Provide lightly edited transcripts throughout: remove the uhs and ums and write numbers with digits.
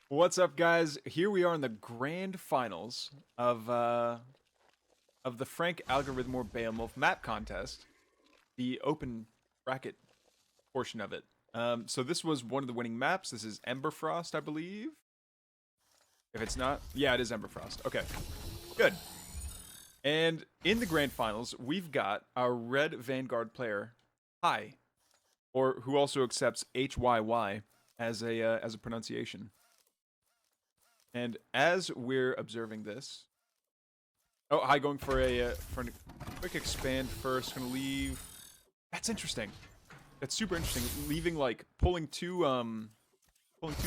What's up, guys? Here we are in the grand finals of the Frank Algorithmor Beowulf map contest, the open bracket portion of it. So this was one of the winning maps. This is Emberfrost, I believe. If it's not, yeah, it is Emberfrost. Okay, good. And in the grand finals, we've got our red Vanguard player, Hi, or who also accepts HYY as a pronunciation. And as we're observing this, oh, hi, going for a quick expand first. Gonna leave. That's interesting. That's super interesting. Leaving like pulling two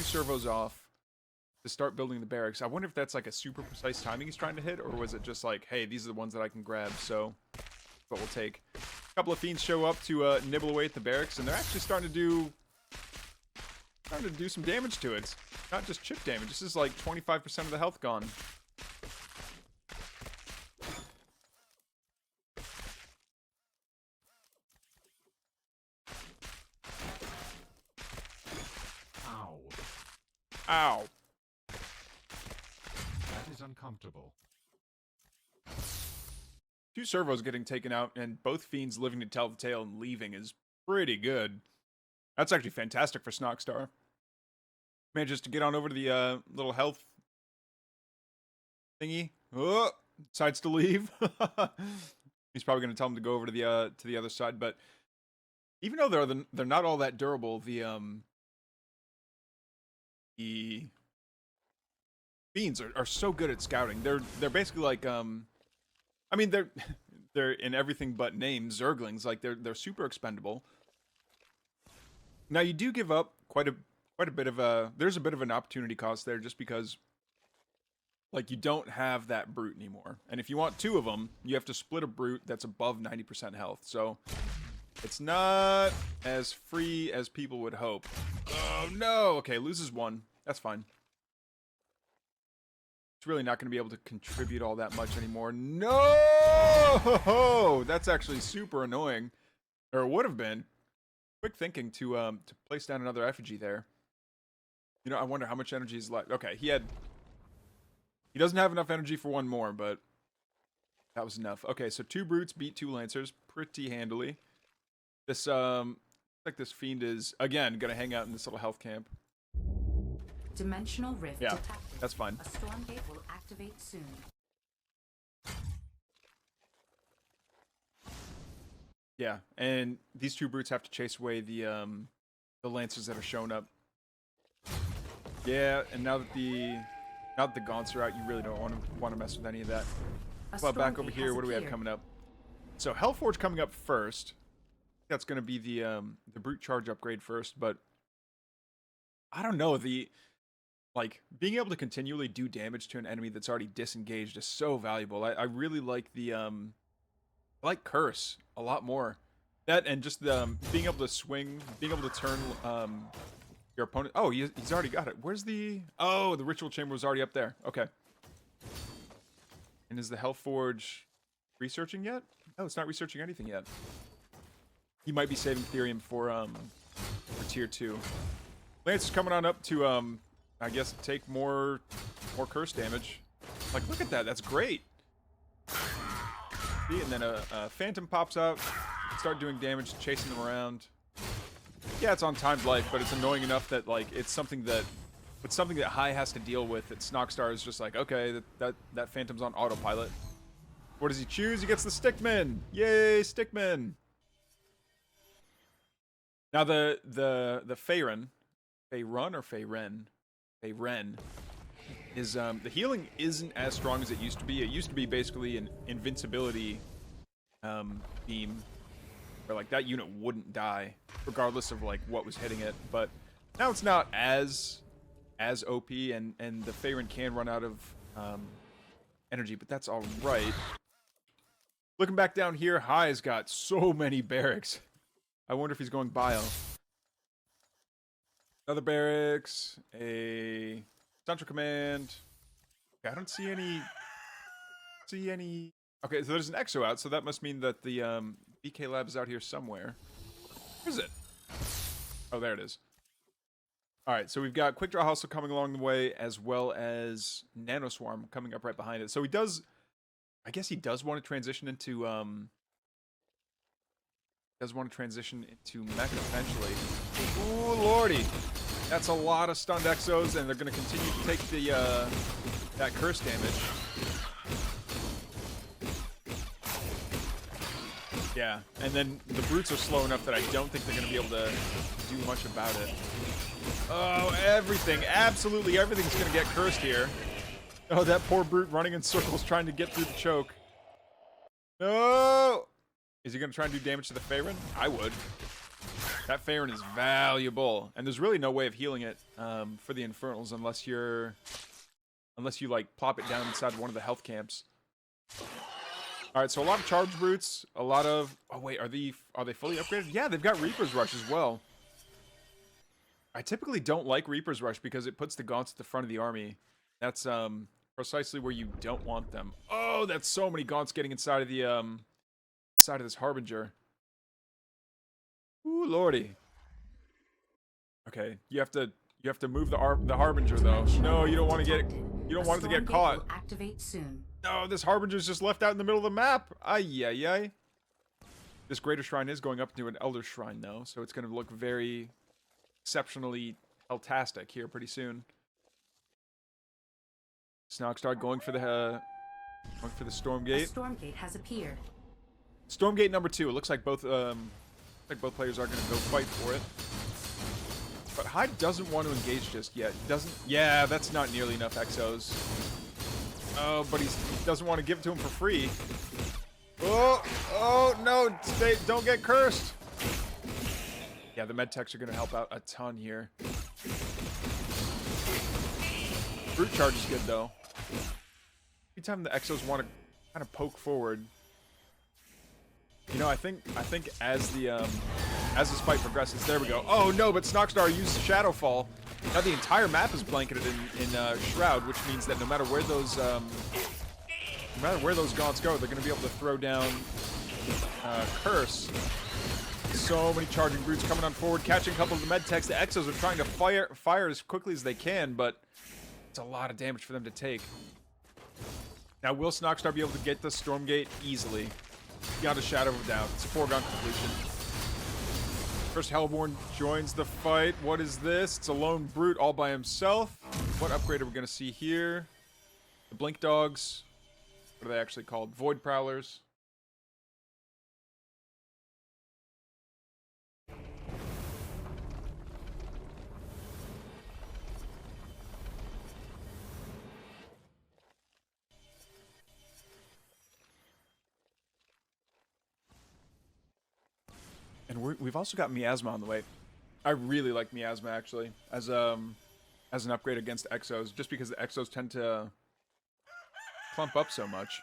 servos off to start building the barracks. I wonder if that's like a super precise timing he's trying to hit, or was it just like, hey, these are the ones that I can grab, so that's what we'll take. A couple of fiends show up to nibble away at the barracks, and they're actually starting to do some damage to it. Not just chip damage. This is like 25% of the health gone. Ow. Ow. That is uncomfortable. Two servos getting taken out, and both fiends living to tell the tale and leaving is pretty good. That's actually fantastic for Snockstar. Manages to get on over to the little health thingy. Oh, decides to leave. He's probably going to tell him to go over to the other side. But even though they're not all that durable, the fiends are so good at scouting. They're basically like I mean they're in everything but name Zerglings. Like they're super expendable. Now you do give up quite a bit of there's a bit of an opportunity cost there, just because like you don't have that brute anymore, and if you want two of them, you have to split a brute that's above 90% health. So it's not as free as people would hope. Oh no! Okay, loses one. That's fine. It's really not going to be able to contribute all that much anymore. No! That's actually super annoying, or it would have been. Quick thinking to place down another effigy there. You know, I wonder how much energy is left. Okay, he doesn't have enough energy for one more, but that was enough. Okay, so two brutes beat two lancers pretty handily. This like this fiend is again gonna hang out in this little health camp. Dimensional rift Yeah, detected. that's fine. A Stormgate will activate soon. Yeah, and these two brutes have to chase away the lancers that are showing up. Yeah, and now that the gaunts are out, you really don't want to mess with any of that. Well, back over here, what do we have coming up? So Hellforge coming up first. That's going to be the brute charge upgrade first, but I don't know, like being able to continually do damage to an enemy that's already disengaged is so valuable. I really like the I like Curse a lot more. That and just the being able to swing, being able to turn your opponent. Oh, he's already got it. Where's the... Oh, the ritual chamber was already up there. Okay. And is the Hellforge researching yet? No, it's not researching anything yet. He might be saving Therium for tier 2. Lance is coming on up to I guess take more curse damage. Like, look at that. That's great. See, and then a phantom pops out. Start doing damage, chasing them around. Yeah, it's on timed life, but it's annoying enough that like it's something that High has to deal with. That Snockstar is just like, okay, that phantom's on autopilot. What does he choose? He gets the Stickman. Yay, Stickman. Now the Faerun or Faerun? Faerun is the healing isn't as strong as it used to be. It used to be basically an invincibility beam, where like that unit wouldn't die regardless of like what was hitting it. But now it's not as OP, and the Faerun can run out of energy, but that's all right. Looking back down here, High's got so many barracks. I wonder if he's going bio. Another barracks, a central command. Okay, I don't see any. Okay, so there's an Exo out, so that must mean that the BK lab is out here somewhere. Where is it? Oh, there it is. All right, so we've got Quick Draw Hustle coming along the way, as well as Nano Swarm coming up right behind it. So he does, I guess he does want to transition into mech eventually. Ooh, lordy, that's a lot of stunned Exos, and they're going to continue to take the that curse damage. Yeah, and then the brutes are slow enough that I don't think they're going to be able to do much about it. Oh, everything, absolutely everything's going to get cursed here. Oh, that poor brute running in circles trying to get through the choke. No! Is he going to try and do damage to the Faerun? I would. That Faerun is valuable, and there's really no way of healing it for the Infernals unless you like plop it down inside one of the health camps. All right, so a lot of charge brutes, a lot of... Oh, wait, are they fully upgraded? Yeah, they've got Reaper's Rush as well. I typically don't like Reaper's Rush because it puts the Gaunts at the front of the army. That's precisely where you don't want them. Oh, that's so many Gaunts getting inside of the inside of this Harbinger. Ooh, lordy. Okay, you have to move the Harbinger though. No, you don't want to get it to get caught. Will activate soon. No, this Harbinger's just left out in the middle of the map. Ay, ay, ay. This Greater Shrine is going up into an Elder Shrine, though, so it's going to look very exceptionally helltastic here pretty soon. Snogstar going for the Stormgate. A Stormgate has appeared. Stormgate number 2. It looks like both players are going to go fight for it. But Hyde doesn't want to engage just yet. Doesn't. Yeah, that's not nearly enough Exos. Oh, but he doesn't want to give it to him for free. Oh no! Don't get cursed. Yeah, the med techs are going to help out a ton here. Brute charge is good though. Every time the Exos want to kind of poke forward, you know, I think as this fight progresses, there we go. Oh no! But Snogstar used Shadowfall. Now the entire map is blanketed in Shroud, which means that no matter where those Gaunts go, they're going to be able to throw down Curse. So many charging brutes coming on forward, catching a couple of the med techs. The Exos are trying to fire as quickly as they can, but it's a lot of damage for them to take. Now, will Snogstar be able to get the Stormgate easily? Beyond a shadow of a doubt. It's a foregone conclusion. First Hellborn joins the fight. What is this? It's a lone brute all by himself. What upgrade are we going to see here? The Blink Dogs. What are they actually called? Void Prowlers. And we've also got Miasma on the way. I really like Miasma, actually, as an upgrade against Exos, just because the Exos tend to clump up so much.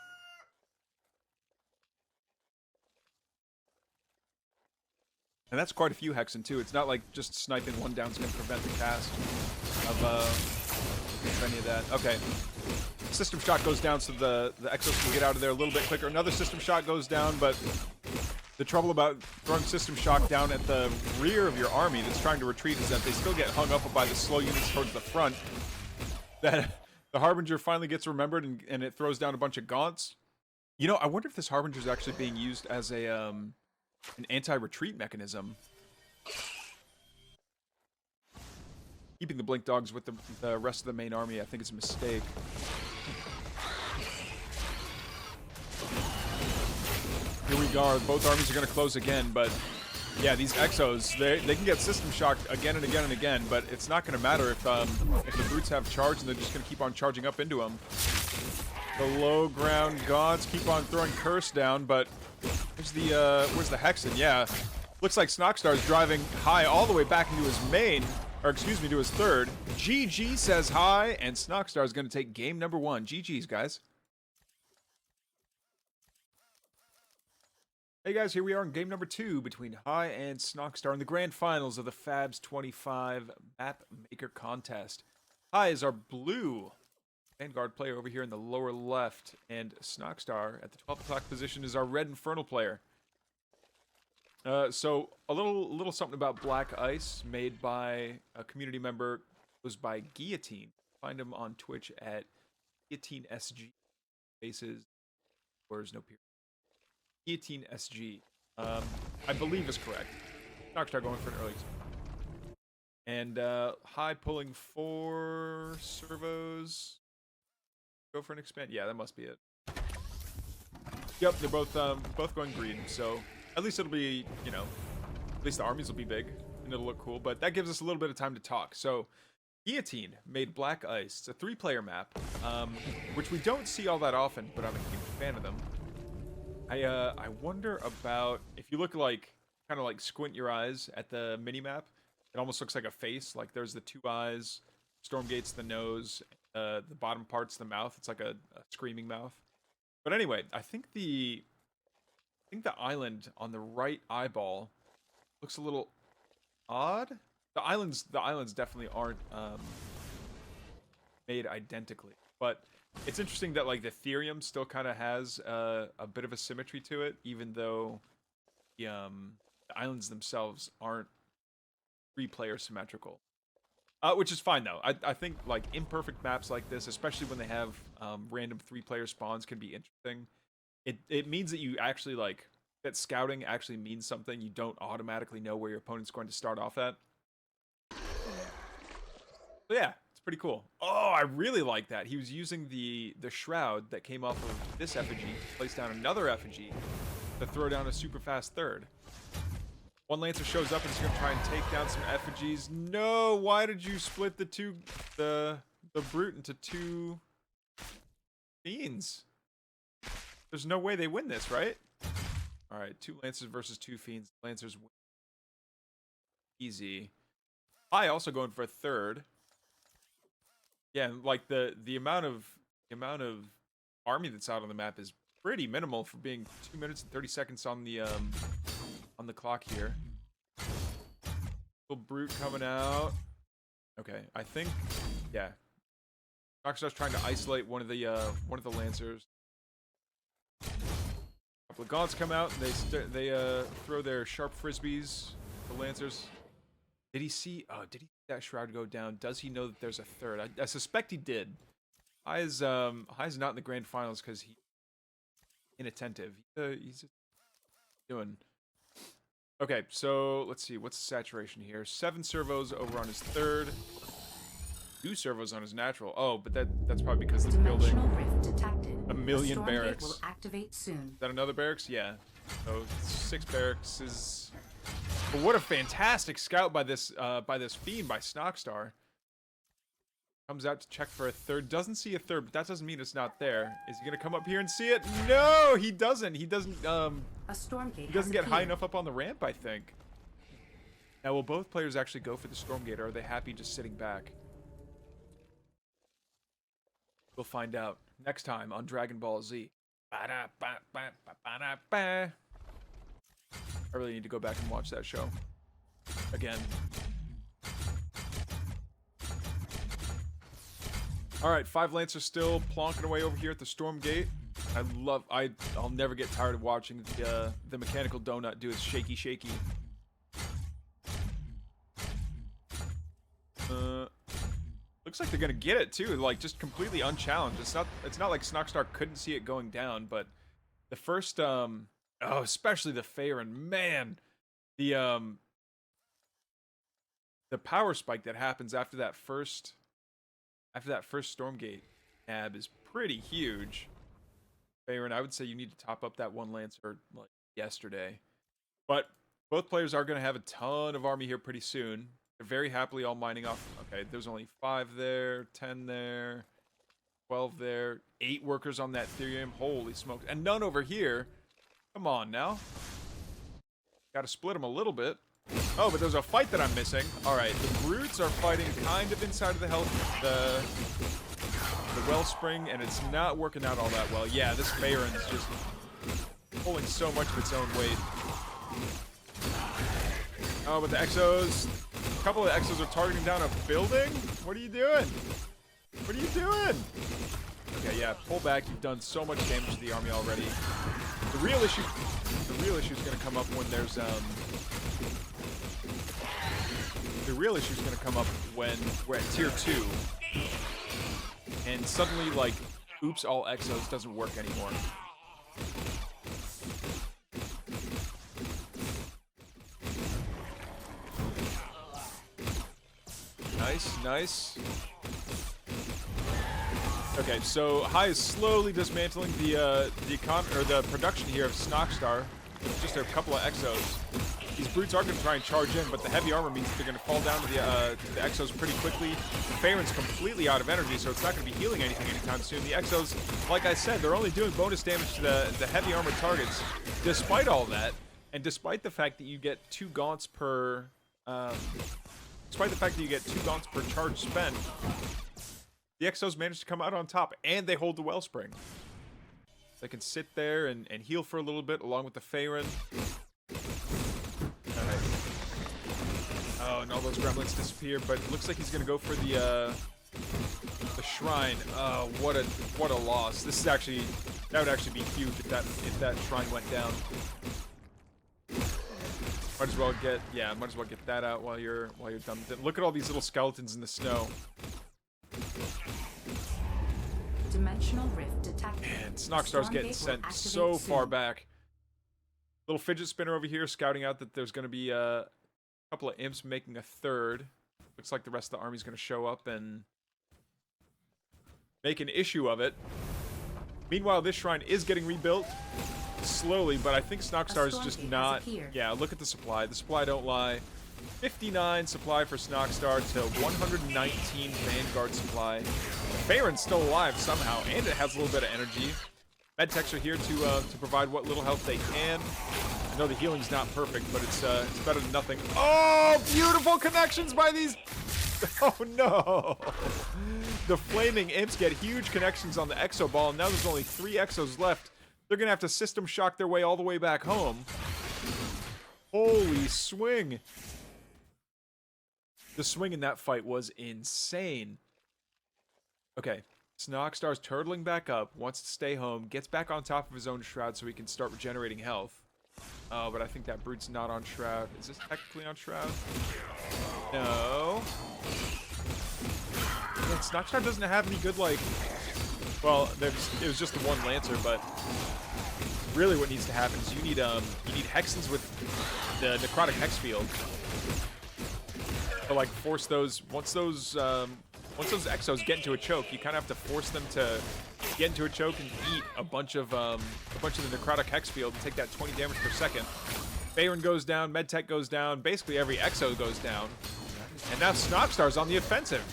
And that's quite a few Hexen, too. It's not like just sniping one down is going to prevent the cast of any of that. Okay. System Shock goes down so the Exos can get out of there a little bit quicker. Another System Shock goes down, but the trouble about throwing System Shock down at the rear of your army that's trying to retreat is that they still get hung up by the slow units towards the front. That the Harbinger finally gets remembered and it throws down a bunch of Gaunts. You know, I wonder if this Harbinger is actually being used as a an anti-retreat mechanism. Keeping the Blink Dogs with the rest of the main army, I think it's a mistake. Here we go. Both armies are going to close again, but yeah, these Exos, they can get System Shocked again and again and again, but it's not going to matter if the brutes have charge and they're just going to keep on charging up into them. The low ground Gaunts keep on throwing Curse down, but where's the Hexen? Yeah, looks like Snogstar's driving High all the way back into his main, or excuse me, to his third. GG says High, and Snogstar's going to take game number 1. GG's, guys. Hey guys, here we are in game number 2 between High and Snogstar in the grand finals of the FABS25 Map Maker Contest. High is our blue Vanguard player over here in the lower left, and Snogstar at the 12 o'clock position is our red Infernal player. So a little something about Black Ice, made by a community member, was by Guillotine. Find him on Twitch at Guillotine SG. Faces, where's no period. Guillotine SG. I believe is correct. Knockstar going for an early. And high pulling 4 servos. Go for an expand. Yeah, that must be it. Yep, they're both going green. So at least it'll be, you know, at least the armies will be big and it'll look cool. But that gives us a little bit of time to talk. So Guillotine made Black Ice. It's a 3-player map, which we don't see all that often, but I'm a huge fan of them. I wonder about if you look like kind of like squint your eyes at the mini map. It almost looks like a face. Like there's the 2 eyes, Stormgate's the nose, the bottom part's the mouth. It's like a screaming mouth. But anyway, I think the island on the right eyeball looks a little odd. The islands definitely aren't made identically, but it's interesting that like the Ethereum still kind of has a bit of a symmetry to it, even though the islands themselves aren't 3-player symmetrical. Which is fine though. I think like imperfect maps like this, especially when they have random 3-player spawns, can be interesting. It means that you actually like that scouting actually means something. You don't automatically know where your opponent's going to start off at. So yeah, it's pretty cool. Oh, I really like that. He was using the shroud that came off of this effigy to place down another effigy to throw down a super fast third. One Lancer shows up and is going to try and take down some effigies. No, why did you split the brute into 2 fiends? There's no way they win this, right? All right, 2 Lancers versus 2 fiends. Lancers win. Easy. I also going for a third. Yeah, like the amount of army that's out on the map is pretty minimal for being 2 minutes and 30 seconds on the clock here. Little brute coming out. Okay, I think, yeah. Knockstar's trying to isolate one of the Lancers. A couple of Gaunts come out and they throw their sharp frisbees. The Lancers. Did he see? Oh, did he see that shroud go down? Does he know that there's a third? I suspect he did. High's not in the grand finals because he's inattentive. He's doing. Okay, so let's see. What's the saturation here? 7 servos over on his third. 2 servos on his natural. Oh, but that's probably because it's building rift detected. a million Stormgate barracks. will activate soon. Is that another barracks? Yeah. So 6 barracks is. But what a fantastic scout by this fiend by Knockstar. Comes out to check for a third. Doesn't see a third, but that doesn't mean it's not there. Is he gonna come up here and see it? No, he doesn't. He doesn't. A Stormgate. He doesn't get high enough up on the ramp, I think. Now, will both players actually go for the Stormgate, or are they happy just sitting back? We'll find out next time on Dragon Ball Z. I really need to go back and watch that show again. All right, 5 Lancers still plonking away over here at the Stormgate. I'll never get tired of watching the mechanical donut do its shaky shaky. Looks like they're gonna get it too, like just completely unchallenged. It's not like Knockstar couldn't see it going down, but the first especially the Faerun, man, the power spike that happens after that first Stormgate nab is pretty huge. Faerun, I would say you need to top up that 1 Lancer like yesterday. But both players are going to have a ton of army here pretty soon. They're very happily all mining off. Okay, there's only 5 there, 10 there, 12 there, 8 workers on that Ethereum. Holy smokes. And none over here. Come on now. Got to split them a little bit. Oh, but there's a fight that I'm missing. All right, the brutes are fighting kind of inside of the the wellspring, and it's not working out all that well. Yeah, this Faerun's just pulling so much of its own weight. Oh, but the Exos, a couple of the Exos are targeting down a building? What are you doing? What are you doing? Okay, yeah, pull back. You've done so much damage to the army already. The real issue is going to come up when there's the real issue is going to come up when we're at tier 2 and suddenly like oops all exos doesn't work anymore. Nice, nice. Okay, so High is slowly dismantling the production here of Snockstar with just a couple of exos. These brutes are going to try and charge in, but the heavy armor means they're going to fall down to the exos pretty quickly. Farron's completely out of energy, so it's not going to be healing anything anytime soon. The exos, like I said, they're only doing bonus damage to the heavy armor targets. Despite all that, and despite the fact that you get 2 gaunts per charge spent, the exos managed to come out on top, and they hold the wellspring. They can sit there and heal for a little bit along with the Farron. Alright. Oh, and all those gremlins disappear, but it looks like he's gonna go for the shrine. Oh, what a loss. This is actually, that would actually be huge if that shrine went down. Might as well get that out while you're done with it. Look at all these little skeletons in the snow. Dimensional rift detected. Man, Snockstar's getting sent so far back. Little fidget spinner over here scouting out that there's going to be a couple of imps making a third. Looks like the rest of the army's going to show up and make an issue of it. Meanwhile, this shrine is getting rebuilt slowly, but I think Snockstar is just not... Yeah, look at the supply. The supply don't lie. 59 supply for Snockstar to 119 Vanguard supply. Farron's still alive somehow, and it has a little bit of energy. Medtechs are here to provide what little help they can. I know the healing's not perfect, but it's better than nothing. Oh, beautiful connections by these... Oh no! The flaming imps get huge connections on the exo ball, and now there's only 3 exos left. They're gonna have to system shock their way all the way back home. Holy swing! The swing in that fight was insane. Okay, Snockstar's turtling back up, wants to stay home, gets back on top of his own shroud so he can start regenerating health. Oh, but I think that brute's not on shroud. Is this technically on shroud? No. Man, Snockstar doesn't have any good, like... Well, it was just the one Lancer, but really what needs to happen is you need Hexens with the Necrotic Hex Field. To like force those once those exos get into a choke, you kind of have to force them to get into a choke and eat a bunch of the Necrotic Hex Field and take that 20 damage per second. Farron goes down, Medtech goes down, basically every exo goes down, and now Snockstar's on the offensive.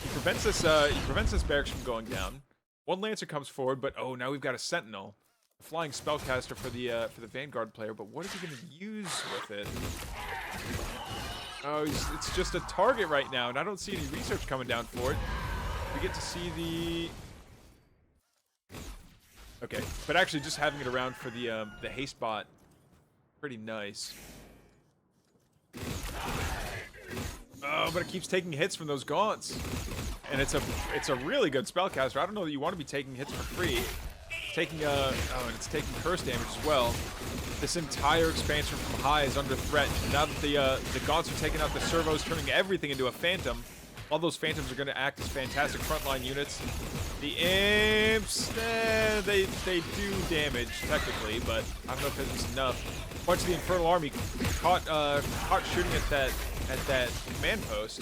He prevents this barracks from going down. One Lancer comes forward, but oh, now we've got a Sentinel, a flying spellcaster for the Vanguard player. But what is he going to use with it? Oh, it's just a target right now, and I don't see any research coming down for it. We get to see the... Okay, but actually just having it around for the haste bot, pretty nice. Oh, but it keeps taking hits from those gaunts. And it's a really good spellcaster. I don't know that you want to be taking hits for free. Taking and it's taking curse damage as well. This entire expansion from High is under threat. Now that the gaunts are taking out the servos, turning everything into a phantom. All those phantoms are going to act as fantastic frontline units. The imps, they do damage technically, but I don't know if it's enough. A bunch of the Infernal Army caught shooting at that command post.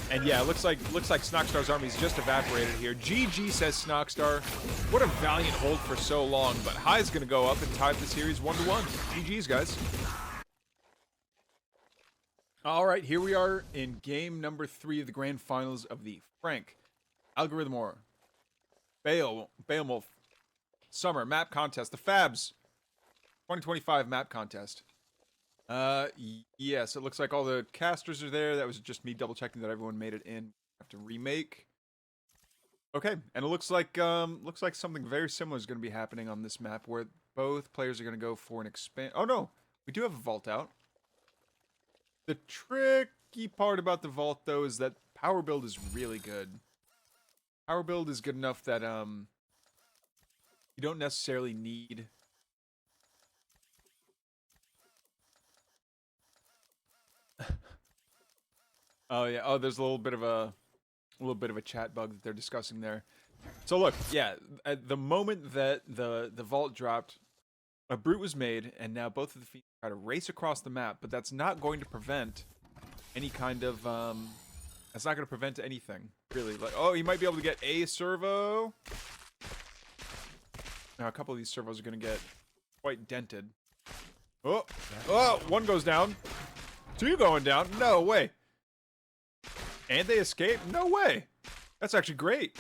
And yeah, it looks like Snockstar's army's just evaporated here. GG, says Snockstar. What a valiant hold for so long, but High's gonna go up and tie up the series 1-1. GG's, guys. All right, here we are in game number 3 of the grand finals of the Frank Algorithm War Beowulf Summer Map Contest, the FABS 2025 Map Contest. Yes, it looks like all the casters are there. That was just me double checking that everyone made it in. Have to remake. Okay, and it looks like something very similar is going to be happening on this map, where both players are going to go for an expand. Oh no, we do have a vault out. The tricky part about the vault, though, is that power build is really good. Power build is good enough that you don't necessarily need oh yeah, oh there's a little bit of a chat bug that they're discussing there. So look, yeah, at the moment that the vault dropped, a brute was made, and now both of the fiends try to race across the map, but that's not going to prevent any kind of that's not going to prevent anything really. Like, oh, he might be able to get a servo. Now a couple of these servos are going to get quite dented. Oh, one goes down. Two going down. No way. And they escape. No way. That's actually great.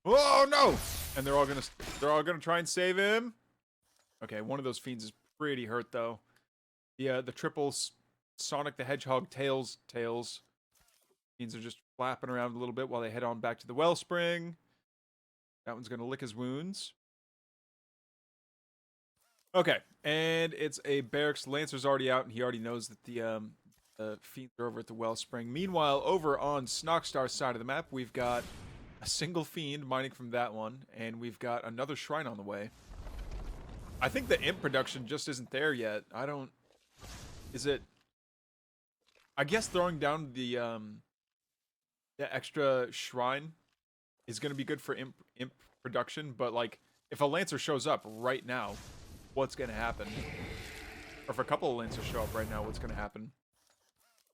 Oh no! And they're all gonna try and save him. Okay, one of those fiends is pretty hurt though. Yeah, the triples, Sonic the Hedgehog tails. Fiends are just flapping around a little bit while they head on back to the wellspring. That one's gonna lick his wounds. Okay, and it's a barracks. Lancer's already out, and he already knows that the fiends are over at the wellspring. Meanwhile, over on Snockstar's side of the map, we've got a single fiend mining from that one, and we've got another shrine on the way. I think the imp production just isn't there yet. Is it? I guess throwing down the extra shrine is going to be good for imp production, but like if a Lancer shows up right now, what's going to happen? Or if a couple of Lancers show up right now, what's going to happen?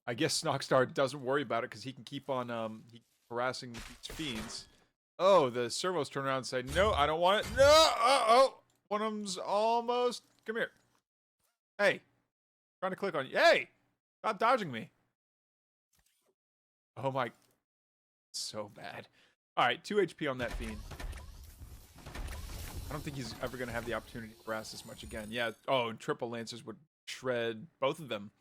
I guess Snockstar doesn't worry about it because he can keep on harassing these fiends. Oh, the servos turn around and say, no, I don't want it. No! Oh! One of them's almost... Come here. Hey. Trying to click on you. Hey! Stop dodging me. Oh my... So bad. Alright, 2 HP on that fiend. I don't think he's ever going to have the opportunity to harass this much again. Yeah. Oh, and triple Lancers would shred both of them.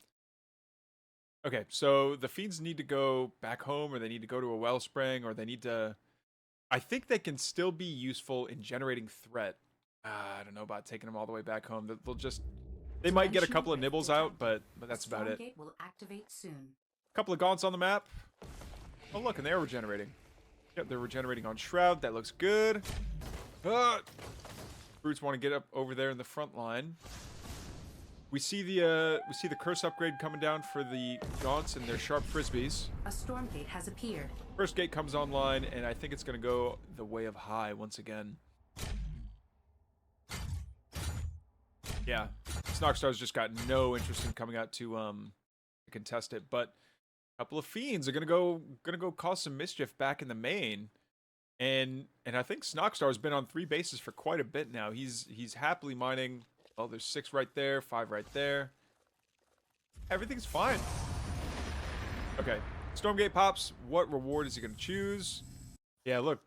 Okay, so the fiends need to go back home, or they need to go to a wellspring, or they need to... I think they can still be useful in generating threat. I don't know about taking them all the way back home. They'll just... They might get a couple of nibbles out, but that's about it. Stormgate will activate soon. Couple of gaunts on the map. Oh, look, and they're regenerating. Yep, they're regenerating on Shroud. That looks good. Brutes want to get up over there in the front line. We see the curse upgrade coming down for the gaunts and their sharp frisbees. A Stormgate has appeared. First gate comes online, and I think it's going to go the way of high once again. Yeah, Snockstar's just got no interest in coming out to contest it, but a couple of fiends are gonna go cause some mischief back in the main, and I think Snockstar's been on 3 bases for quite a bit now. He's happily mining. Oh, there's 6 right there, 5 right there. Everything's fine. Okay, Stormgate pops. What reward is he gonna choose? Yeah, look,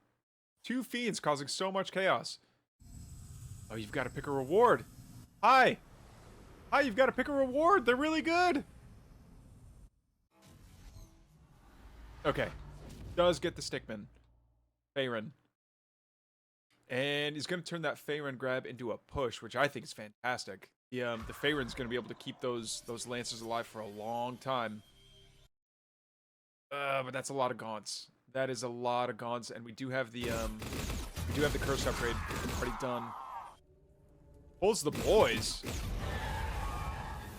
2 fiends causing so much chaos. Oh, you've got to pick a reward. Hi! Hi, you've got to pick a reward! They're really good! Okay. Does get the Stickman. Faerun. And he's going to turn that Faerun grab into a push, which I think is fantastic. The Faerun's going to be able to keep those Lancers alive for a long time. But that's a lot of gaunts. That is a lot of gaunts, and we do have the curse upgrade already done. Pulls the boys.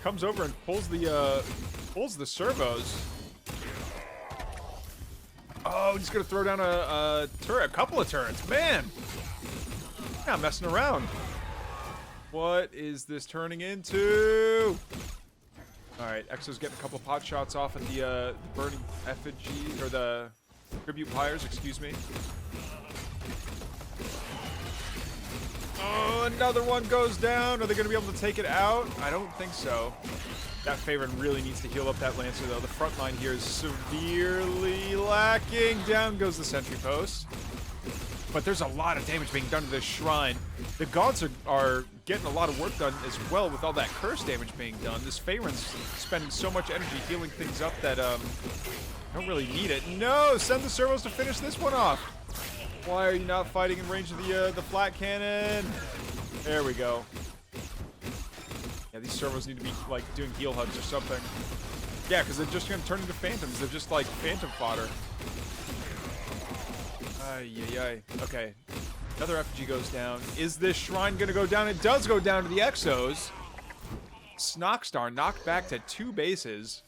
Comes over and pulls the servos. Oh, he's gonna throw down a turret, a couple of turrets. Man, not messing around. What is this turning into? All right, Exo's getting a couple of pot shots off at the burning effigy, or the tribute pyres. Excuse me. Oh, another one goes down. Are they going to be able to take it out? I don't think so. That Faerun really needs to heal up that Lancer, though. The front line here is severely lacking. Down goes the sentry post. But there's a lot of damage being done to this shrine. The gaunts are getting a lot of work done as well with all that curse damage being done. This Faerun's spending so much energy healing things up that don't really need it. No! Send the servos to finish this one off. Why are you not fighting in range of the flat cannon? There we go. Yeah, these servos need to be like doing heal hugs or something. Yeah, because they're just gonna turn into phantoms. They're just like phantom fodder. Ay, ay, ay. Okay. Another effigy goes down. Is this shrine going to go down? It does go down to the Exos. Snockstar knocked back to 2 bases.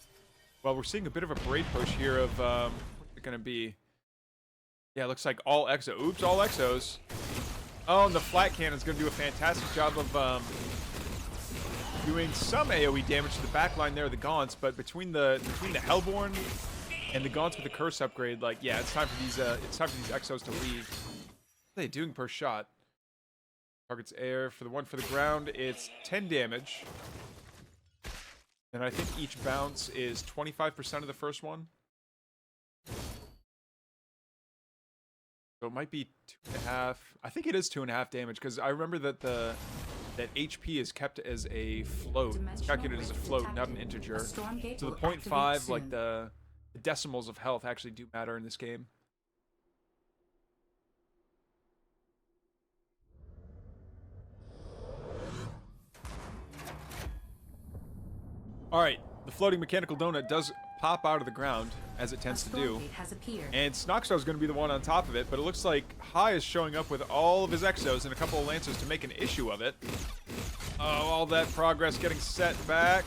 Well, we're seeing a bit of a braid push here of, what's it going to be? Yeah, it looks like all Exos. Oops, all Exos. Oh, and the flat cannon's going to do a fantastic job of, doing some AoE damage to the back line there of the Gaunts, but between the Hellborn and the Gaunts with the curse upgrade, like, yeah, it's time for these Exos to leave. What are they doing per shot? Target's air. For the one for the ground, it's 10 damage. And I think each bounce is 25% of the first one. So it might be 2.5. I think it is 2.5 damage, because I remember that that HP is kept as a float. It's calculated as a float, not an integer. So the 0.5, like the decimals of health actually do matter in this game. Alright, the floating mechanical donut does pop out of the ground, as it tends to do. And Snockstar is going to be the one on top of it, but it looks like High is showing up with all of his Exos and a couple of Lancers to make an issue of it. Oh, all that progress getting set back.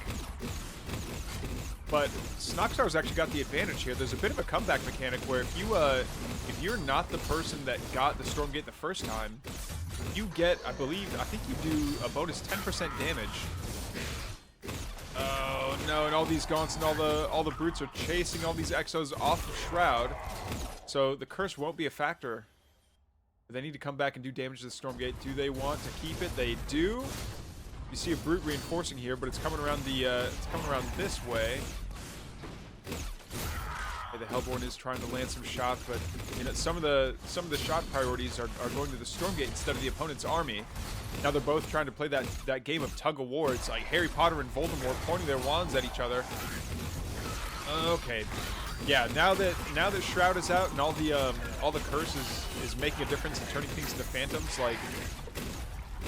But Snockstar's actually got the advantage here. There's a bit of a comeback mechanic where if you're not the person that got the Stormgate the first time, you get, I think you do a bonus 10% damage. Oh no, and all these Gaunts and all the brutes are chasing all these Exos off of Shroud. So the curse won't be a factor. They need to come back and do damage to the Stormgate. Do they want to keep it? They do. You see a brute reinforcing here, but it's coming around this way. Okay, the Hellborn is trying to land some shots, but you know, some of the shot priorities are going to the Stormgate instead of the opponent's army. Now they're both trying to play that game of tug of war. It's like Harry Potter and Voldemort pointing their wands at each other. Okay, yeah. Now that Shroud is out and all the curse is making a difference and turning things into phantoms, like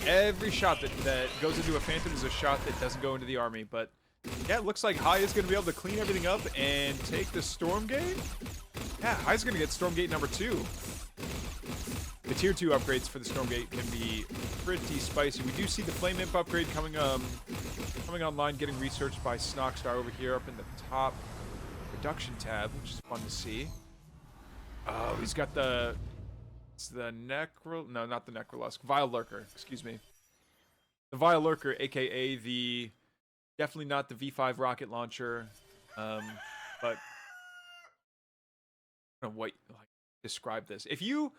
every shot that goes into a phantom is a shot that doesn't go into the army. But yeah, it looks like High is going to be able to clean everything up and take the Stormgate. Yeah, High's going to get Stormgate number 2. The tier 2 upgrades for the Stormgate can be pretty spicy. We do see the Flame Imp upgrade coming online, getting researched by Snockstar over here up in the top production tab, which is fun to see. Oh, he's got the no, not the Necrolyte, Vile Lurker, excuse me. The Vile Lurker, aka the definitely not the V5 rocket launcher, but I don't know what describe this. If you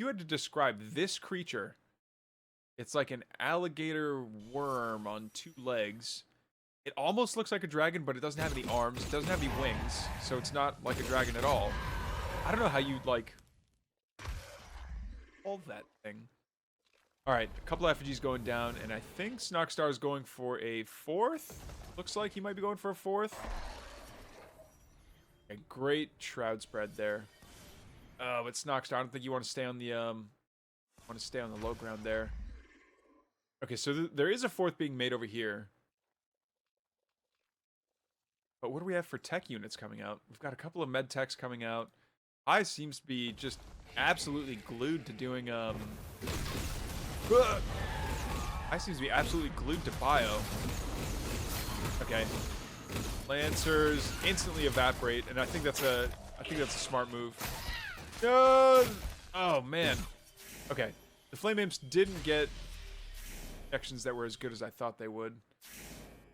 had to describe this creature, it's like an alligator worm on 2 legs. It almost looks like a dragon, but it doesn't have any arms. It doesn't have any wings, so it's not like a dragon at all. I don't know how you'd like hold that thing. All right, a couple effigies going down, and I think Snockstar is going for a 4th. Looks like he might be going for a 4th. A great shroud spread there. Oh, but Snockstar, I don't think you want to stay on the low ground there. Okay, so there is a 4th being made over here. But what do we have for tech units coming out? We've got a couple of med techs coming out. I seems to be just absolutely glued to doing I seems to be absolutely glued to bio. Okay. Lancers instantly evaporate, and I think that's a smart move. No! Oh man. Okay. The Flame Imps didn't get actions that were as good as I thought they would.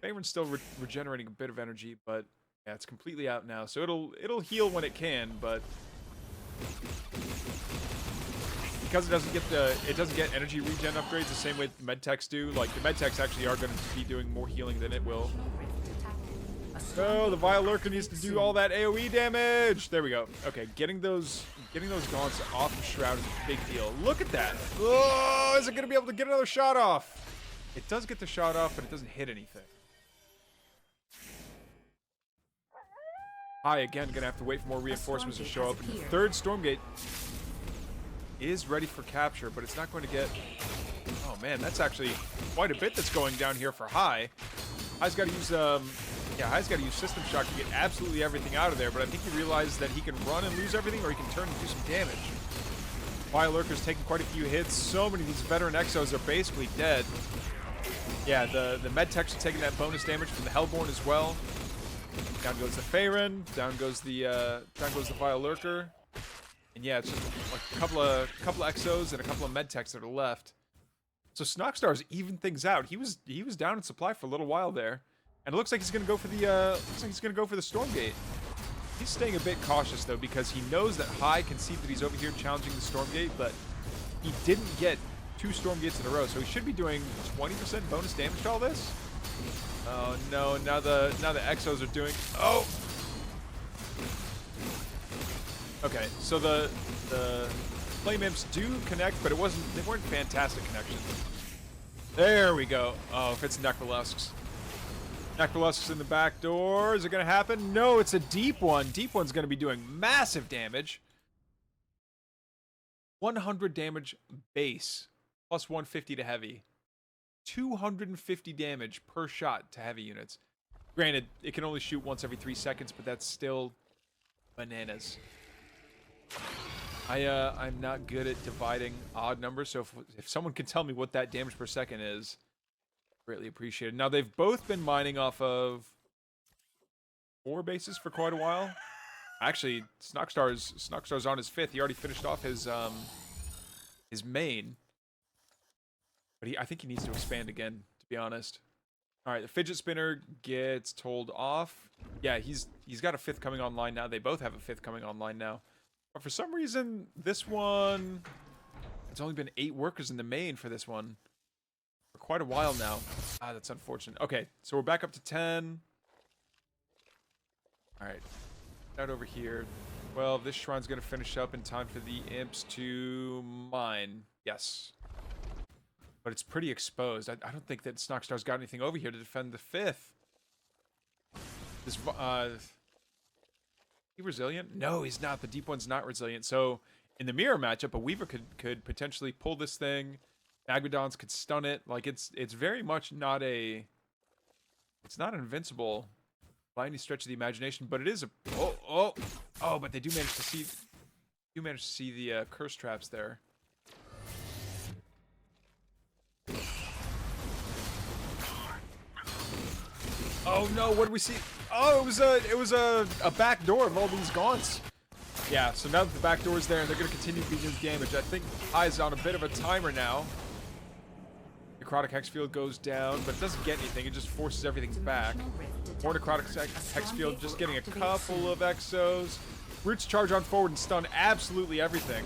Favorite's still regenerating a bit of energy, but yeah, it's completely out now. So it'll heal when it can, but because it doesn't get energy regen upgrades the same way the medtechs do. Like the medtechs actually are going to be doing more healing than it will. Oh, the Vile Lurker needs to do all that AoE damage. There we go. Okay, getting those gaunts off of Shroud is a big deal. Look at that. Oh, is it going to be able to get another shot off? It does get the shot off, but it doesn't hit anything. High again, gonna have to wait for more reinforcements to show up. And the 3rd Stormgate is ready for capture, but it's not going to get. Oh man, that's actually quite a bit that's going down here for High. High's got to use High's got to use System Shock to get absolutely everything out of there. But I think he realizes that he can run and lose everything, or he can turn and do some damage. Fire Lurker's taking quite a few hits. So many of these veteran Exos are basically dead. Yeah, the Medtechs are taking that bonus damage from the Hellborn as well. Down goes the Faerun. Down goes the Vile Lurker. And yeah, it's just like a couple of Exos and a couple of Medtechs that are left. So Snockstar's even things out. He was down in supply for a little while there, and it looks like he's gonna go for the Stormgate. He's staying a bit cautious though because he knows that High can see that he's over here challenging the Stormgate, but he didn't get 2 Stormgates in a row, so he should be doing 20% bonus damage to all this. Oh no! Now the Exos are doing. Oh. Okay, so the Flame Imps do connect, but they weren't fantastic connections. There we go. Oh, if it's Necrolusks. Necrolusks in the back door. Is it going to happen? No, it's a deep one. Deep one's going to be doing massive damage. 100 damage base, plus 150 to heavy. 250 damage per shot to heavy units. Granted, it can only shoot once every 3 seconds, but that's still bananas. I'm not good at dividing odd numbers, so if someone can tell me what that damage per second is, greatly appreciated. Now, they've both been mining off of 4 bases for quite a while. Actually, Snockstar's on his 5th. He already finished off his main. But I think he needs to expand again, to be honest. All right, the Fidget Spinner gets told off. Yeah, he's got a 5th coming online now. They both have a 5th coming online now. But for some reason, this one... It's only been 8 workers in the main for this one. For quite a while now. Ah, that's unfortunate. Okay, so we're back up to 10. Alright. Out over here. Well, this shrine's going to finish up in time for the imps to mine. Yes. But it's pretty exposed. I don't think that Snockstar's got anything over here to defend the 5th. This, is he resilient? No, he's not. The deep one's not resilient. So, in the mirror matchup, a Weaver could potentially pull this thing. Agrodons could stun it. Like, it's very much not a... It's not invincible by any stretch of the imagination, but it is a... Oh, but they do manage to see... the curse traps there. Oh no, what did we see? Oh, it was a back door of all these gaunts. Yeah, so now that the back door's there and they're going to continue to be doing damage, I think High's on a bit of a timer now. Necrotic Hexfield goes down, but it doesn't get anything. It just forces everything back. More Necrotic Hexfield just getting a couple of Exos. Roots charge on forward and stun absolutely everything.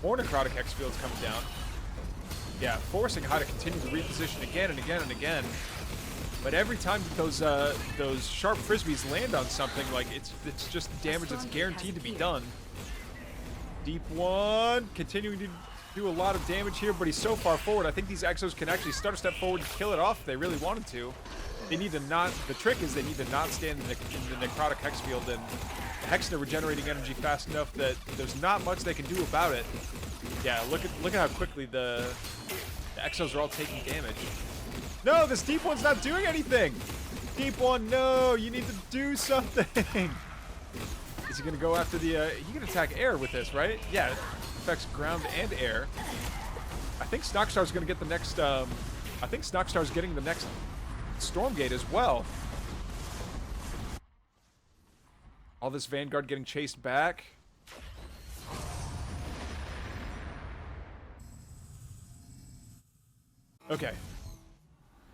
More Necrotic Hexfield's coming down. Yeah, forcing High to continue to reposition again and again and again. But every time that those sharp frisbees land on something, like it's just damage that's guaranteed to be done. Deep one, continuing to do a lot of damage here, but he's so far forward. I think these Exos can actually start a step forward and kill it off if they really wanted to. They need to not. The trick is they need to not stand in the Necrotic Hexfield, and the Hexen are regenerating energy fast enough that there's not much they can do about it. Yeah, look at how quickly the Exos are all taking damage. No, this deep one's not doing anything. Deep one, no, you need to do something. Is he gonna go after the? He can attack air with this, right? Yeah, it affects ground and air. I think Snockstar's gonna get the next. I think Snockstar's getting the next Stormgate as well. All this Vanguard getting chased back. Okay.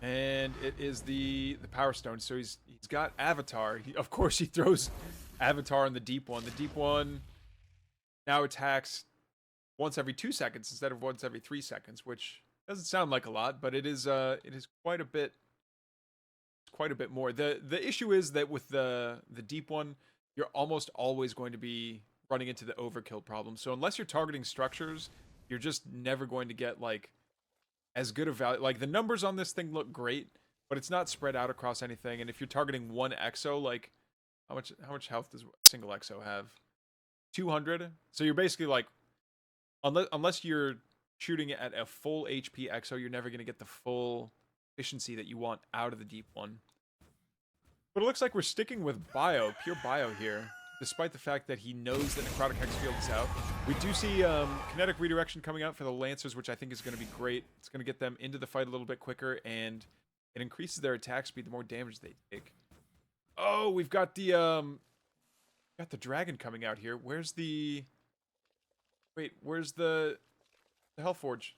And it is the Power Stone. So he's got Avatar. Of course, he throws Avatar on the deep one. The deep one now attacks once every 2 seconds instead of once every 3 seconds, which doesn't sound like a lot, but it is quite a bit. Quite a bit more. The issue is that with the deep one, you're almost always going to be running into the overkill problem. So unless you're targeting structures, you're just never going to get like as good a value. Like the numbers on this thing look great, but it's not spread out across anything. And if you're targeting one Exo, like how much health does a single Exo have? 200. So you're basically like, unless you're shooting at a full HP Exo, you're never going to get the full efficiency that you want out of the deep one. But it looks like we're sticking with bio, pure bio here. despite the fact that he knows that Necrotic Hexfield is out. We do see kinetic redirection coming out for the Lancers, which I think is going to be great. It's going to get them into the fight a little bit quicker, and it increases their attack speed the more damage they take. Oh, we've got the dragon coming out here. Where's the... Wait, where's the Hellforge?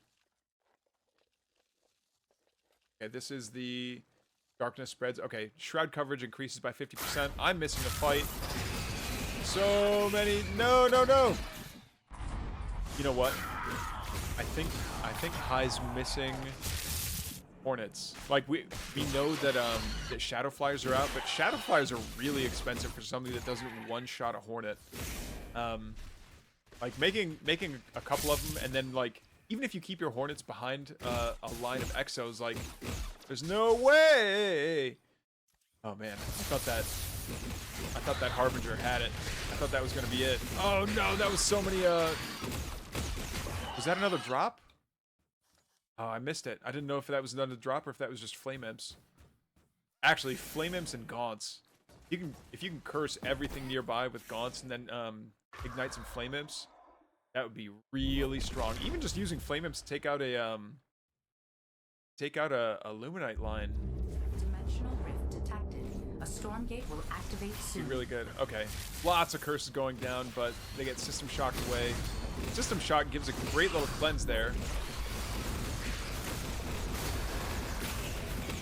Okay, this is the darkness spreads. Okay, shroud coverage increases by 50%. I'm missing a fight. So many. No, no, no. You know what? I think High's missing Hornets. Like we know that that Shadow Flyers are out, but Shadow Flyers are really expensive for somebody that doesn't one-shot a Hornet. Like making a couple of them, and then like even if you keep your Hornets behind a line of Exos, like there's no way. Oh man, I thought that Harbinger had it. I thought that was gonna be it. Oh no, that was so many. Was that another drop? Oh, I missed it. I didn't know if that was another drop or if that was just Flame Imps. Actually, Flame Imps and Gaunts. If you can curse everything nearby with Gaunts and then ignite some Flame Imps, that would be really strong. Even just using Flame Imps to take out a Luminite line. Dimensional rift detected. A Stormgate will activate Be soon. really good. Okay, lots of curses going down, but they get System Shocked away. System Shock gives a great little cleanse there.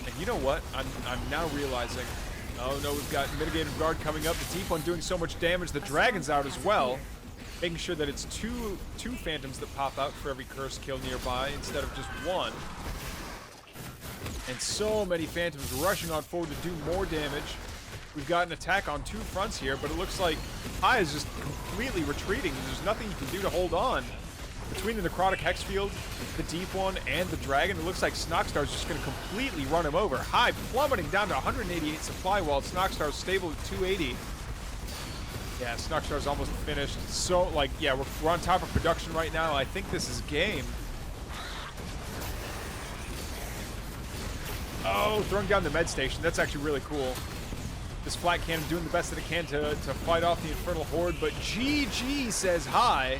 And you know what? I'm now realizing. Oh no, we've got Mitigated Guard coming up. The deep one doing so much damage. The dragon's out as well, making sure that it's two phantoms that pop out for every curse kill nearby instead of just one. And so many phantoms rushing on forward to do more damage. We've got an attack on two fronts here, but it looks like High is just completely retreating. There's nothing you can do to hold on. Between the Necrotic Hexfield, the Deep One, and the Dragon, it looks like Snockstar's just going to completely run him over. High plummeting down to 188 supply while Snockstar's stable at 280. Yeah, Snockstar's almost finished. So, like, yeah, we're on top of production right now. I think this is game. Oh, throwing down the med station. That's actually really cool. This flat cannon doing the best that it can to fight off the Infernal Horde, but GG says High.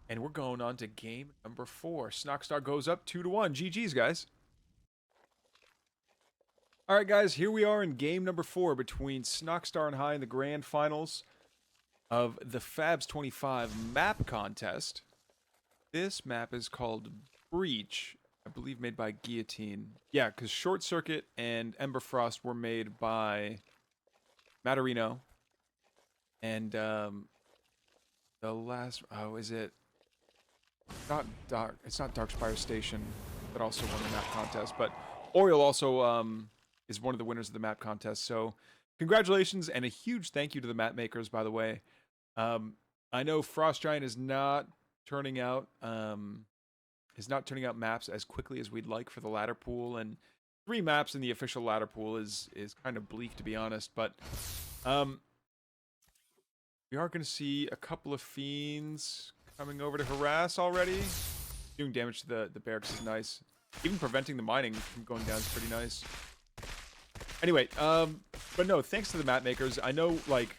And we're going on to game number 4. Snockstar goes up 2-1. GG's, guys. All right, guys, here we are in game number 4 between Snockstar and High in the grand finals of the FABS25 map contest. This map is called Breach, I believe made by Guillotine. Yeah, because Short Circuit and Ember Frost were made by Matterino. And the last, oh, is it? It's not Darkspire Station that also won the map contest, but Oriole also is one of the winners of the map contest. So congratulations and a huge thank you to the map makers, by the way. I know Frost Giant is not turning out maps as quickly as we'd like for the ladder pool, and 3 maps in the official ladder pool is kind of bleak, to be honest. But we are going to see a couple of Fiends coming over to harass already. Doing damage to the barracks is nice. Even preventing the mining from going down is pretty nice. Anyway, but no, thanks to the map makers. I know, like,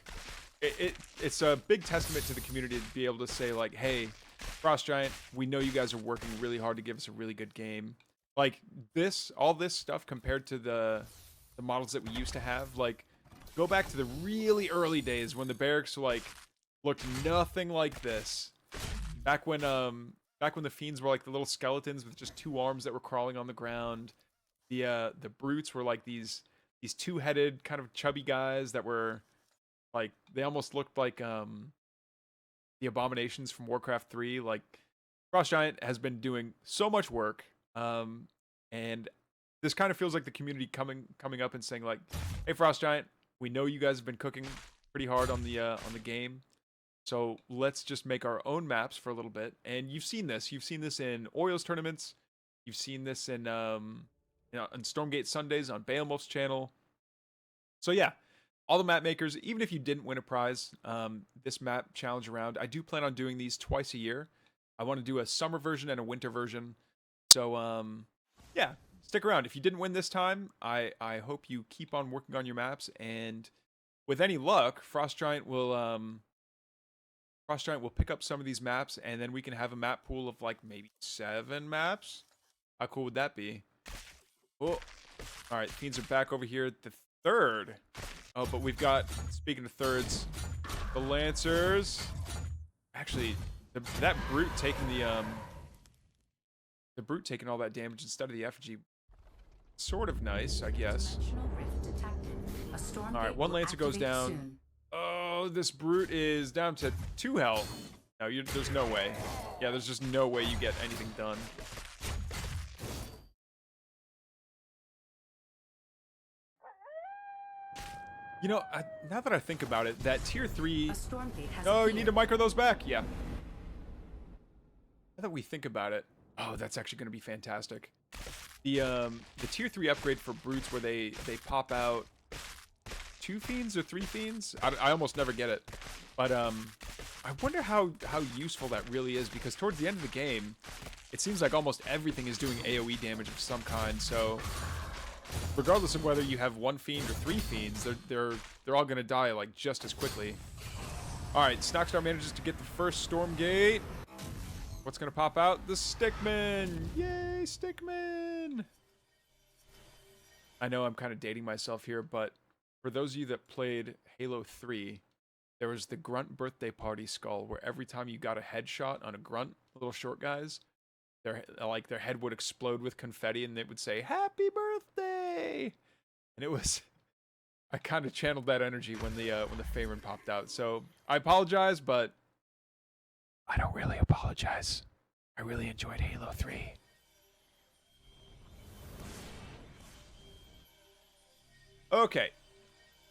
it's a big testament to the community to be able to say, like, hey, Frost Giant, we know you guys are working really hard to give us a really good game. Like, all this stuff compared to the models that we used to have, like, go back to the really early days when the barracks, like, looked nothing like this. Back when the Fiends were like the little skeletons with just 2 arms that were crawling on the ground. The Brutes were like these 2-headed kind of chubby guys that were like, they almost looked like the Abominations from Warcraft 3. Like, Frost Giant has been doing so much work, and this kind of feels like the community coming up and saying, like, hey, Frost Giant, we know you guys have been cooking pretty hard on the game. So let's just make our own maps for a little bit. And you've seen this. You've seen this in Orioles tournaments. You've seen this in on Stormgate Sundays on Beowulf's channel. So yeah, all the map makers, even if you didn't win a prize, this map challenge round, I do plan on doing these twice a year. I want to do a summer version and a winter version. So yeah, stick around. If you didn't win this time, I hope you keep on working on your maps, and with any luck, Frost Giant will pick up some of these maps, and then we can have a map pool of like maybe 7 maps. How cool would that be? Oh, all right. Fiends are back over here at the 3rd. Oh, but we've got, speaking of thirds, the Lancers. Actually, that brute taking the brute taking all that damage instead of the effigy. Sort of nice, I guess. All right, 1 Lancer goes down. Soon. Oh, this brute is down to 2 health. No, there's no way. Yeah, there's just no way you get anything done. You know, now that I think about it, that tier 3... Oh, you need to micro those back? Yeah. Now that we think about it... Oh, that's actually going to be fantastic. The tier 3 upgrade for brutes where they pop out 2 fiends or 3 fiends? I almost never get it. But I wonder how useful that really is, because towards the end of the game, it seems like almost everything is doing AoE damage of some kind, so... Regardless of whether you have 1 fiend or 3 fiends, they're all gonna die like just as quickly. All right, Snockstar manages to get the first Stormgate. What's gonna pop out? The Stickman! Yay, Stickman! I know I'm kind of dating myself here, but for those of you that played Halo 3, there was the Grunt birthday party skull where every time you got a headshot on a Grunt, little short guys, their head would explode with confetti and it would say happy birthday, and it was, I kind of channeled that energy when the Faerun popped out. So I apologize, but I don't really apologize. I really enjoyed Halo 3. Okay,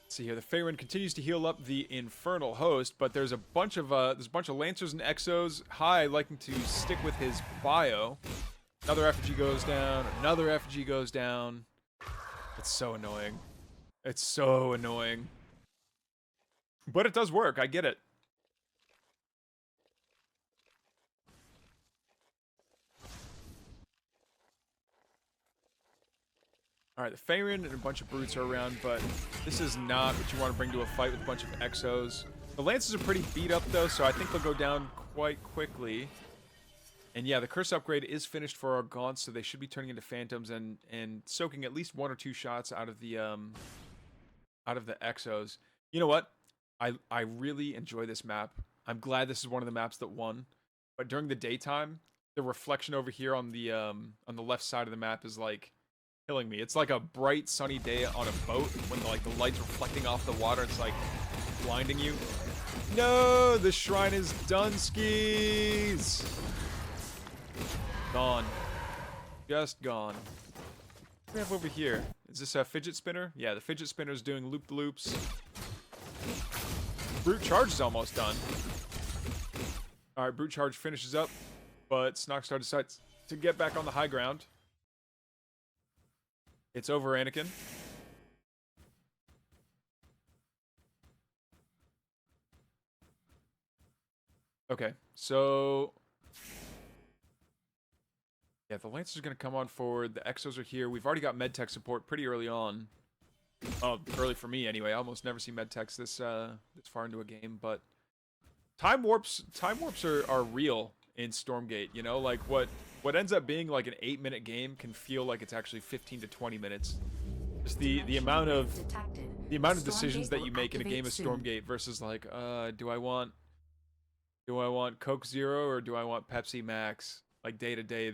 let's see here. The Faerun continues to heal up the infernal host, but there's a bunch of Lancers and Exos high liking to stick with his bio. Another effigy goes down. Another effigy goes down. It's so annoying. It's so annoying. But it does work. I get it. All right, the Faerun and a bunch of brutes are around, but this is not what you want to bring to a fight with a bunch of Exos. The Lancers are pretty beat up, though, so I think they'll go down quite quickly. And yeah, the curse upgrade is finished for our Gaunts, so they should be turning into Phantoms and soaking at least 1 or 2 shots out of the Exos. You know what? I really enjoy this map. I'm glad this is one of the maps that won. But during the daytime, the reflection over here on the left side of the map is like killing me. It's like a bright sunny day on a boat when the light's reflecting off the water. It's like blinding you. No, the shrine is done. Skis gone, just gone. What do we have over here? Is this a fidget spinner? Yeah, the fidget spinner is doing loop-the-loops. Brute charge is almost done. All right, brute charge finishes up, but Snockstar decides to get back on the high ground. It's over, Anakin. Okay, so... Yeah, the Lancers are going to come on forward. The Exos are here. We've already got medtech support pretty early on. Oh, early for me anyway. I almost never see medtechs this far into a game, but... Time warps are real in Stormgate, you know? Like, what ends up being like an 8-minute game can feel like it's actually 15 to 20 minutes. Just the amount of decisions that you make in a game of Stormgate versus like, do I want Coke Zero or do I want Pepsi Max? Like day to day,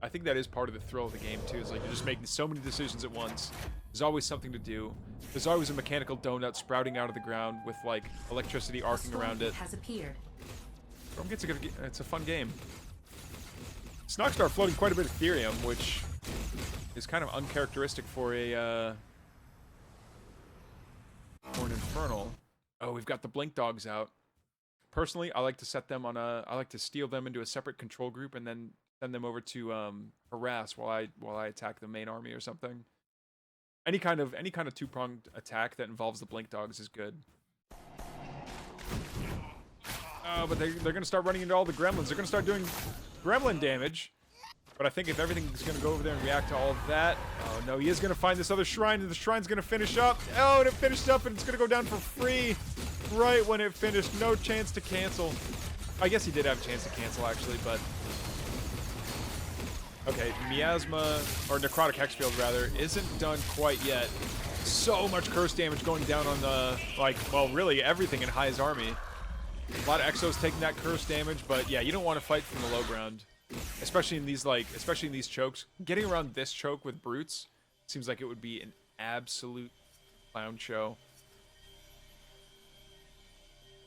I think that is part of the thrill of the game too. Is like you're just making so many decisions at once. There's always something to do. There's always a mechanical donut sprouting out of the ground with like electricity arcing around it. Has appeared. It's a fun game. Snockstar floating quite a bit of Ethereum, which is kind of uncharacteristic for an Infernal. Oh, we've got the Blink Dogs out. Personally, I like to set them on I like to steal them into a separate control group and then send them over to harass while I attack the main army or something. Any kind of 2-pronged attack that involves the Blink Dogs is good. But they're gonna start running into all the gremlins. They're gonna start doing gremlin damage. But I think if everything's going to go over there and react to all of that... Oh, no, he is going to find this other shrine, and the shrine's going to finish up. Oh, and it finished up, and it's going to go down for free right when it finished. No chance to cancel. I guess he did have a chance to cancel, actually, but... Okay, Miasma, or Necrotic Hexfield, rather, isn't done quite yet. So much curse damage going down on the... Like, well, really everything in Hai's army. A lot of Exos taking that curse damage, but yeah, you don't want to fight from the low ground. Especially in these, like, especially in these chokes. Getting around this choke with brutes seems like it would be an absolute clown show.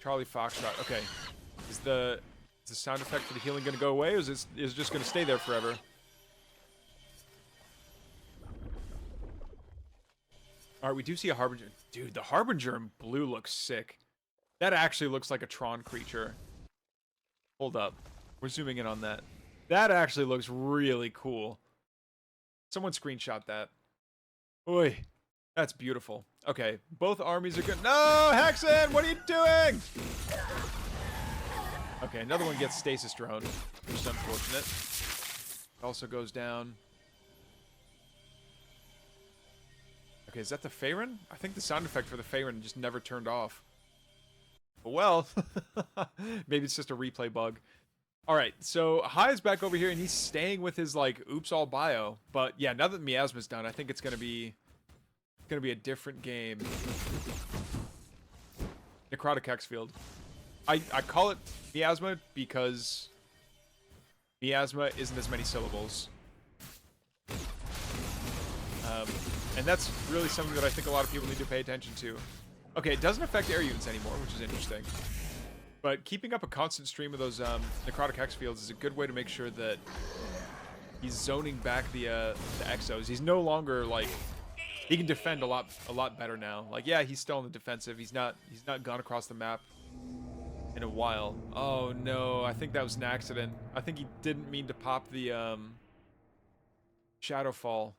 Charlie Foxtrot. Okay. Is the sound effect for the healing going to go away, or is it just going to stay there forever? Alright, we do see a Harbinger. Dude, the Harbinger in blue looks sick. That actually looks like a Tron creature. Hold up. We're zooming in on that. That actually looks really cool. Someone screenshot that. Oy. That's beautiful. Okay, both armies are good. No, Hexen, what are you doing? Okay, another one gets stasis drone, which is unfortunate. Also goes down. Okay, is that the Faerun? I think the sound effect for the Faerun just never turned off. But well, maybe it's just a replay bug. Alright, so Hai's back over here, and he's staying with his, like, oops all bio. But yeah, now that Miasma's done, I think it's gonna be a different game. Necrotic Hexfield. I call it Miasma because Miasma isn't as many syllables. And that's really something that I think a lot of people need to pay attention to. Okay, it doesn't affect air units anymore, which is interesting. But keeping up a constant stream of those Necrotic Hexfields is a good way to make sure that he's zoning back the Exos. He's no longer, like... He can defend a lot better now. Like, yeah, he's still on the defensive. He's not gone across the map in a while. Oh, no. I think that was an accident. I think he didn't mean to pop the Shadowfall.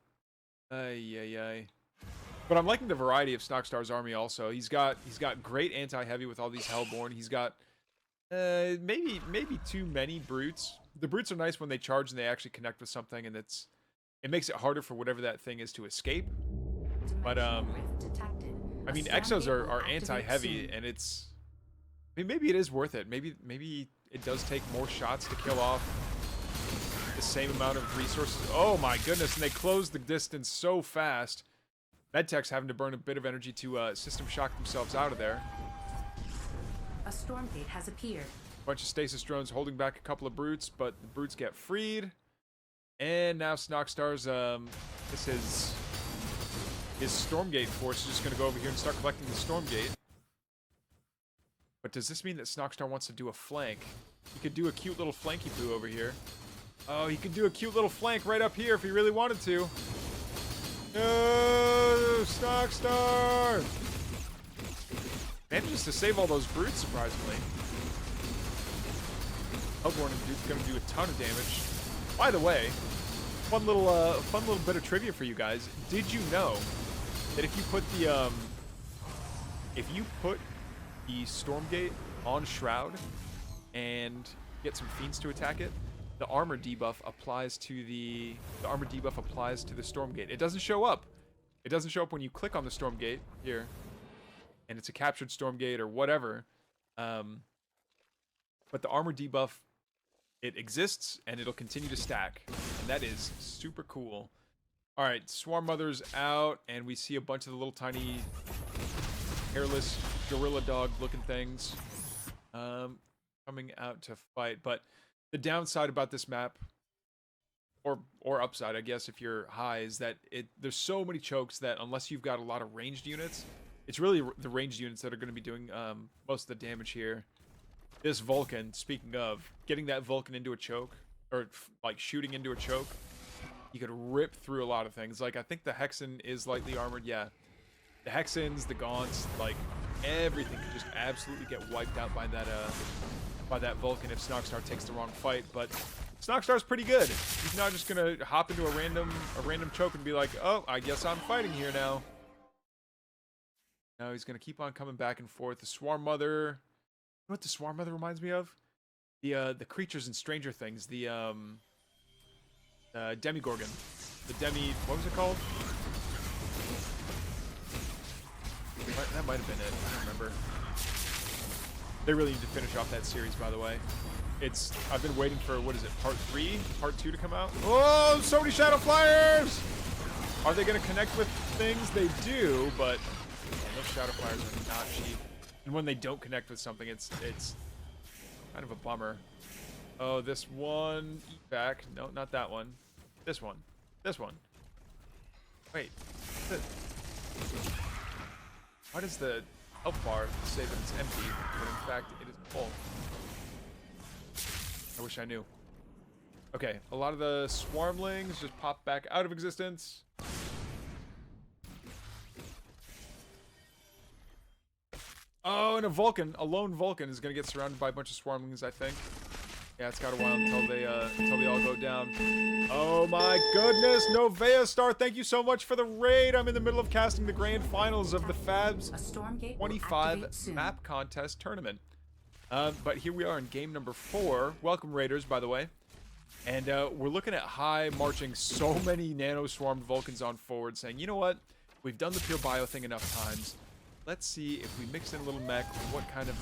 Ay. But I'm liking the variety of Snockstar's army also. He's got great anti-heavy with all these Hellborn. He's got maybe too many brutes. The brutes are nice when they charge and they actually connect with something, and it makes it harder for whatever that thing is to escape. But I mean, Exos are anti-heavy, and it's... I mean, maybe it is worth it. Maybe it does take more shots to kill off the same amount of resources. Oh my goodness, and they close the distance so fast. Medtech's having to burn a bit of energy to system shock themselves out of there. A Stormgate has appeared. Bunch of stasis drones holding back a couple of brutes, but the brutes get freed. And now Snockstar's, his Stormgate force is just going to go over here and start collecting the Stormgate. But does this mean that Snockstar wants to do a flank? He could do a cute little flanky poo over here. Oh, he could do a cute little flank right up here if he really wanted to. No, Snockstar! Manages to save all those brutes, surprisingly. Hellborn dude's gonna do a ton of damage. By the way, fun little bit of trivia for you guys. Did you know that if you put the Stormgate on Shroud and get some fiends to attack it, the armor debuff applies to the Stormgate. It doesn't show up. It doesn't show up when you click on the Stormgate here, and it's a captured Stormgate or whatever. But the armor debuff, it exists and it'll continue to stack, and that is super cool. All right, Swarm Mother's out, and we see a bunch of the little tiny hairless gorilla dog looking things coming out to fight. But the downside about this map, or upside, I guess, if you're high, is that there's so many chokes that unless you've got a lot of ranged units, it's really the ranged units that are going to be doing most of the damage here. This Vulcan, speaking of, getting that Vulcan into a choke, or like shooting into a choke, you could rip through a lot of things. Like, I think the Hexen is lightly armored, yeah. The Hexens, the Gaunts, like, everything could just absolutely get wiped out by that Vulcan if Snockstar takes the wrong fight. But Snockstar's pretty good. He's not just gonna hop into a random choke and be like, oh, I guess I'm fighting here now. No, he's gonna keep on coming back and forth. The Swarm Mother, you know what the Swarm Mother reminds me of? The creatures in Stranger Things. Demigorgon. The Demi... What was it called? That might have been it. I don't remember. They really need to finish off that series, by the way. I've been waiting for, what is it, part 3? Part 2 to come out? Oh, so many Shadow Flyers! Are they going to connect with things? They do, but man, those Shadow Flyers are not cheap. And when they don't connect with something, it's kind of a bummer. Oh, this one. Back. No, not that one. This one. This one. Wait. Why does the health bar say that it's empty, but in fact it is full? I wish I knew. Okay, a lot of the swarmlings just pop back out of existence. Oh, and a lone Vulcan is gonna get surrounded by a bunch of swarmlings, I think. Yeah, it's got a while until they all go down. Oh my goodness, Novea Star, thank you so much for the raid. I'm in the middle of casting the grand finals of the FABS25 map contest tournament. But here we are in game number 4. Welcome, Raiders, by the way. And we're looking at high marching so many nano-swarmed Vulcans on forward, saying, you know what? We've done the pure bio thing enough times. Let's see if we mix in a little mech, what kind of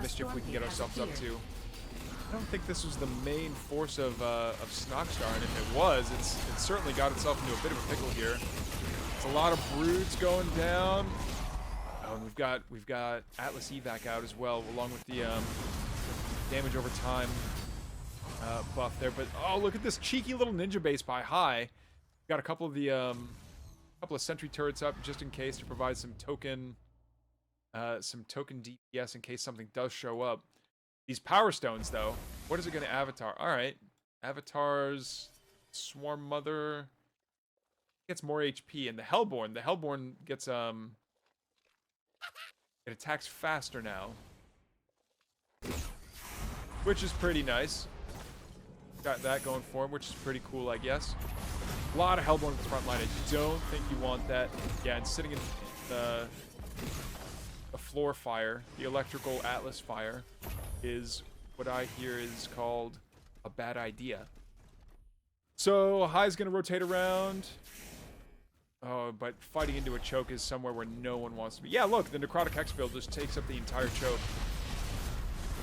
mischief we can get ourselves up to. I don't think this was the main force of Snogstar, and if it was, it's certainly got itself into a bit of a pickle here. It's a lot of broods going down. Oh, and we've got Atlas evac out as well, along with the damage over time buff there. But oh, look at this cheeky little ninja base by High. Got a couple of the sentry turrets up just in case to provide some token DPS in case something does show up. These power stones, though, what is it going to avatar? All right, avatars, Swarm Mother gets more HP, and the Hellborn gets it attacks faster now, which is pretty nice. Got that going for him, which is pretty cool, I guess. A lot of Hellborn at the front line. I don't think you want that. Yeah, and sitting in the floor fire, the electrical Atlas fire, is what I hear is called a bad idea. So High's gonna rotate around. Oh, but fighting into a choke is somewhere where no one wants to be. Yeah, look, the Necrotic Hexfield just takes up the entire choke.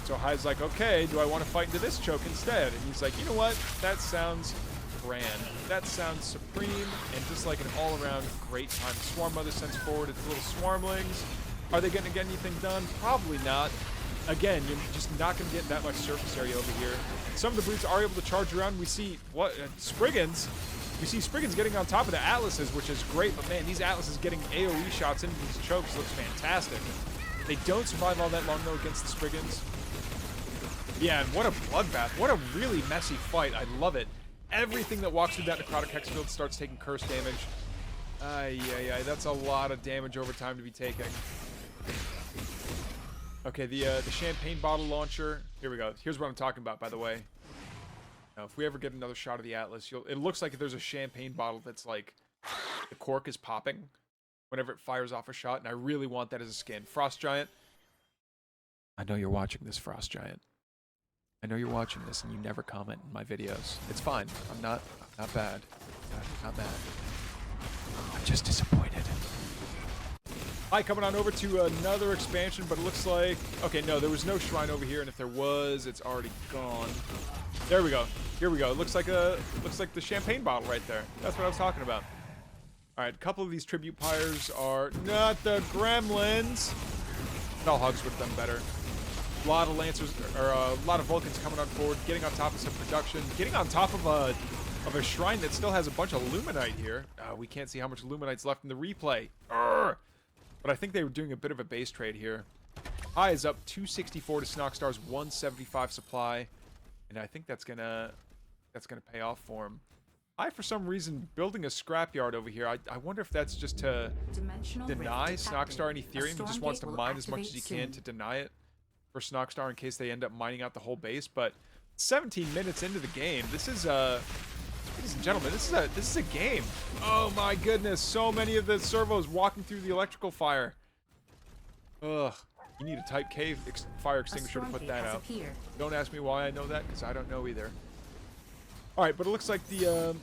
So High's like, okay, do I want to fight into this choke instead? And he's like, you know what? That sounds grand. That sounds supreme, and just like an all-around great time. Swarm Mother sends forward its little swarmlings. Are they going to get anything done? Probably not. Again, you're just not going to get that much surface area over here. Some of the brutes are able to charge around. We see Spriggans. We see Spriggans getting on top of the Atlases, which is great. But man, these Atlases getting AoE shots into these chokes looks fantastic. They don't survive all that long though against the Spriggans. Yeah, and what a bloodbath. What a really messy fight. I love it. Everything that walks through that Necrotic Hexfield starts taking curse damage. Ay, that's a lot of damage over time to be taking. Okay, the champagne bottle launcher. Here we go. Here's what I'm talking about, by the way. Now, if we ever get another shot of the Atlas, it looks like there's a champagne bottle that's like the cork is popping whenever it fires off a shot, and I really want that as a skin. Frost Giant. I know you're watching this, Frost Giant. I know you're watching this, and you never comment in my videos. It's fine. I'm not bad. Not bad. I'm just disappointed. Hi, coming on over to another expansion, but it looks like... Okay, no, there was no shrine over here, and if there was, it's already gone. There we go. Here we go. It looks like the champagne bottle right there. That's what I was talking about. All right, a couple of these tribute pyres are not the gremlins. Hell Hogs would have done better. A lot of Lancers, or a lot of Vulcans coming on forward, getting on top of some production, getting on top of a shrine that still has a bunch of Luminite here. We can't see how much Luminite's left in the replay. Urgh! But I think they were doing a bit of a base trade here. High is up 264 to Snogstar's 175 supply, and I think that's gonna pay off for him. High, for some reason, building a scrapyard over here. I wonder if that's just to deny Snogstar any Ethereum. He just wants to mine as much as he can to deny it for Snogstar in case they end up mining out the whole base. But 17 minutes into the game, this is ladies and gentlemen, this is a game. Oh my goodness, so many of the servos walking through the electrical fire. Ugh, you need a Type K fire extinguisher to put that out. Don't ask me why I know that, because I don't know either. All right, but it looks like the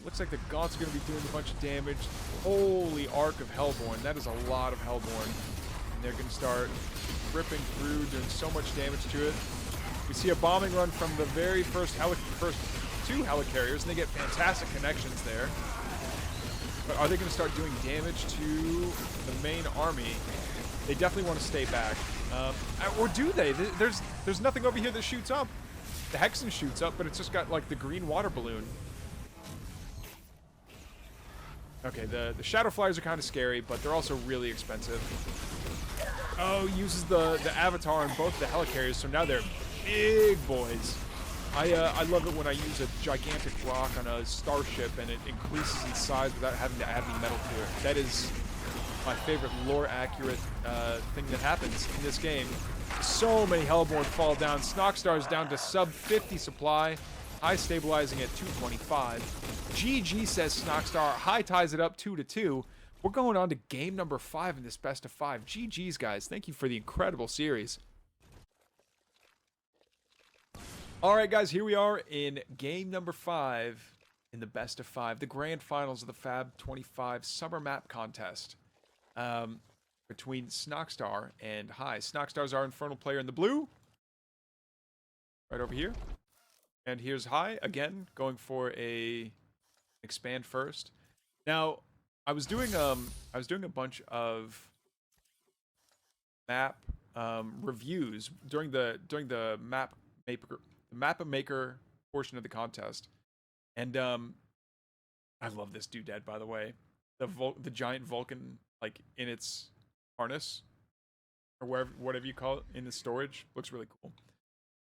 Gaunt's going to be doing a bunch of damage. Holy Arc of Hellborn. That is a lot of Hellborn. And they're going to start ripping through, doing so much damage to it. We see a bombing run from the very first two helicarriers, and they get fantastic connections there. But are they going to start doing damage to the main army? They definitely want to stay back. Or do they? There's nothing over here that shoots up. The Hexen shoots up, but it's just got like the green water balloon. Okay, the Shadow Flyers are kind of scary, but they're also really expensive. Oh, uses the avatar on both the helicarriers, so now they're big boys. I love it when I use a gigantic rock on a starship and it increases in size without having to add any metal to it. That is my favorite lore-accurate thing that happens in this game. So many Hellborn fall down. Snockstar's down to sub 50 supply. High stabilizing at 225. GG, says Snockstar. High ties it up 2-2. We're going on to game number 5 in this best of 5. GG's, guys. Thank you for the incredible series. All right, guys, here we are in game number 5 in the best of 5, the grand finals of the FAB25 summer map contest between Snockstar and High. Snockstar's our infernal player in the blue, right over here, and here's High again going for a expand first. Now, I was doing a bunch of map reviews during the map maker portion of the contest, and I love this doodad, by the way. The giant Vulcan, like in its harness or whatever you call it, in the storage, looks really cool.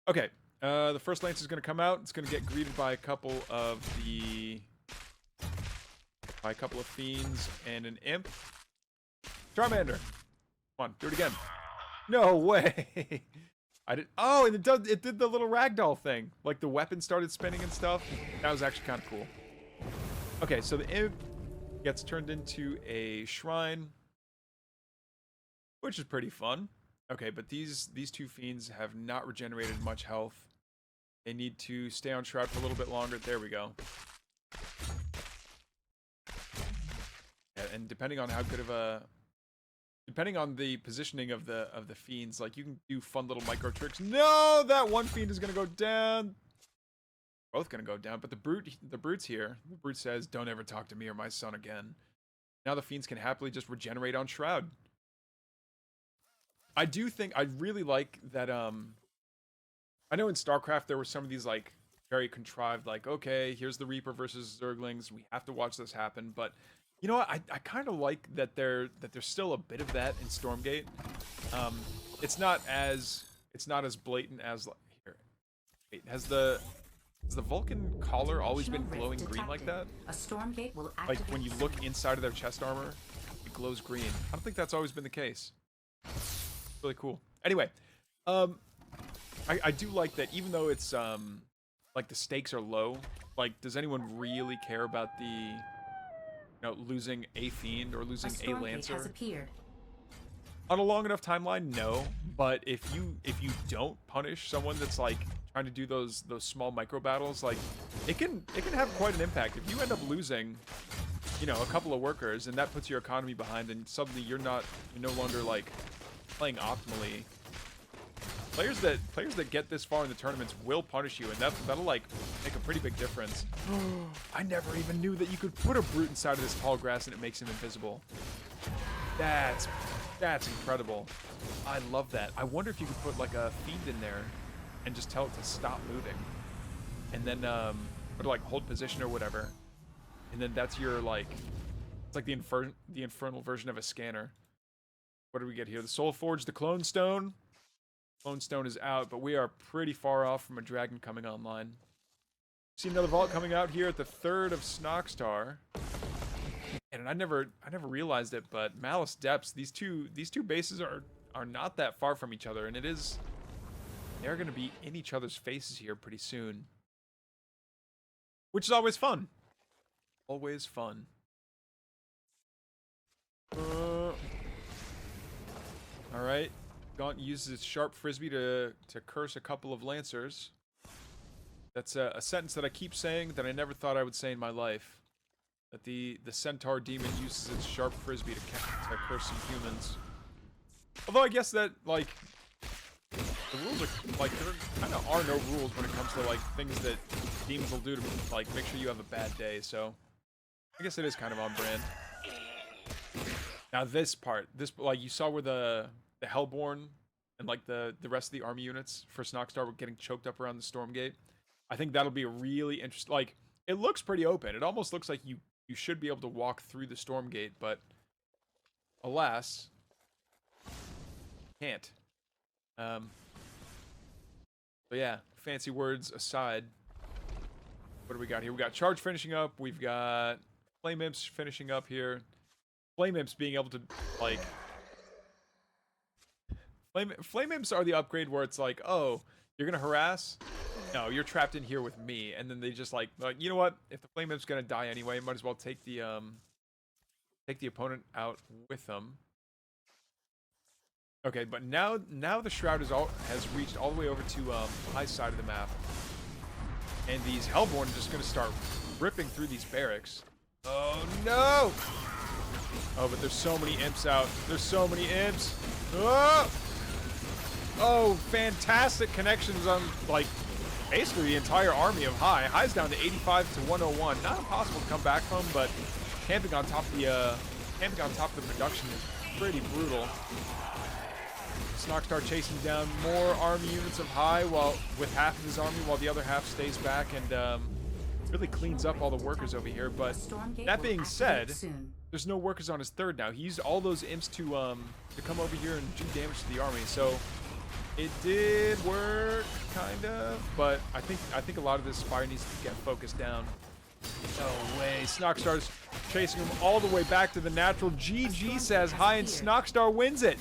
Okay, the first lance is going to come out. It's going to get greeted by a couple of fiends and an imp. Charmander, come on, do it again. No way. I did. Oh, and it did the little ragdoll thing. Like the weapon started spinning and stuff. That was actually kind of cool. Okay, so the imp gets turned into a shrine, which is pretty fun. Okay, but these two fiends have not regenerated much health. They need to stay on Shroud for a little bit longer. There we go. Yeah, and depending on how good of a depending on the positioning of the fiends, like you can do fun little micro tricks. No, that one fiend is gonna go down. Both gonna go down, but the brute's here. The brute says, "Don't ever talk to me or my son again." Now the fiends can happily just regenerate on Shroud. I do think I really like that. I know in StarCraft there were some of these like very contrived, like, okay, here's the Reaper versus Zerglings. We have to watch this happen, but you know what? I kind of like that there's still a bit of that in Stormgate. It's not as blatant as here. Wait, has the Vulcan collar always been glowing green like that? A Stormgate will Like activate when you look inside of their chest armor, it glows green. I don't think that's always been the case. Really cool. Anyway, I do like that, even though it's like the stakes are low. Like, does anyone really care about the losing a fiend or losing a lancer? Has appeared. On a long enough timeline, no. But if you don't punish someone that's like trying to do those small micro battles, like it can have quite an impact. If you end up losing, a couple of workers, and that puts your economy behind, and suddenly you're no longer like playing optimally. Players that get this far in the tournaments will punish you, and that'll like make a pretty big difference. I never even knew that you could put a brute inside of this tall grass and it makes him invisible. That's incredible. I love that. I wonder if you could put like a fiend in there and just tell it to stop moving, and then or like hold position or whatever, and then that's your like, it's like the infernal version of a scanner. What do we get here? The Soul Forge, the Clone Stone. Clone Stone is out, but we are pretty far off from a dragon coming online. See another vault coming out here at the third of Snockstar. And I never realized it, but Malice Depths, these two bases are not that far from each other, and they're gonna be in each other's faces here pretty soon. Which is always fun. Always fun. Alright. Gaunt uses its sharp frisbee to curse a couple of lancers. That's a sentence that I keep saying that I never thought I would say in my life. That the centaur demon uses its sharp frisbee to curse some humans. Although I guess that, like, the rules are, like, there kind of are no rules when it comes to, like, things that demons will do to, like, make sure you have a bad day, so I guess it is kind of on brand. Now this part, like, you saw where the Hellborn and, like, the rest of the army units for Snockstar were getting choked up around the Stormgate. I think that'll be a really interesting, like, it looks pretty open. It almost looks like you should be able to walk through the Stormgate, but alas, can't. But yeah, fancy words aside, what do we got here? We got Charge finishing up. We've got Flame Imps finishing up here. Flame Imps being able to, like, Flame Imps are the upgrade where it's like, oh, you're gonna harass? No, you're trapped in here with me. And then they just like, you know what? If the Flame Imp's gonna die anyway, might as well take the opponent out with them. Okay, but now the Shroud has reached all the way over to the high side of the map. And these Hellborn are just gonna start ripping through these barracks. Oh no! Oh, but there's so many imps out. There's so many imps. Oh! Oh, fantastic connections on, like, basically the entire army of High. High's down to 85 to 101. Not impossible to come back from, but camping on top of the production is pretty brutal. Snockstar chasing down more army units of High with half of his army, while the other half stays back and really cleans up all the workers over here. But that being said, there's no workers on his third now. He used all those imps to come over here and do damage to the army. So it did work, kind of, but I think a lot of this fire needs to get focused down. No way. Snockstar's chasing him all the way back to the natural. GG says High, and Snockstar wins it.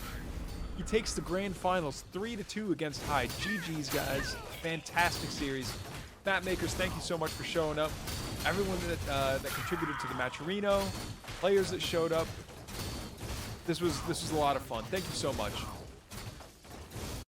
He takes the grand finals 3-2 against High. GG's, guys. Fantastic series. Mapmakers, thank you so much for showing up. Everyone that contributed to the Matcherino, players that showed up. This was a lot of fun. Thank you so much.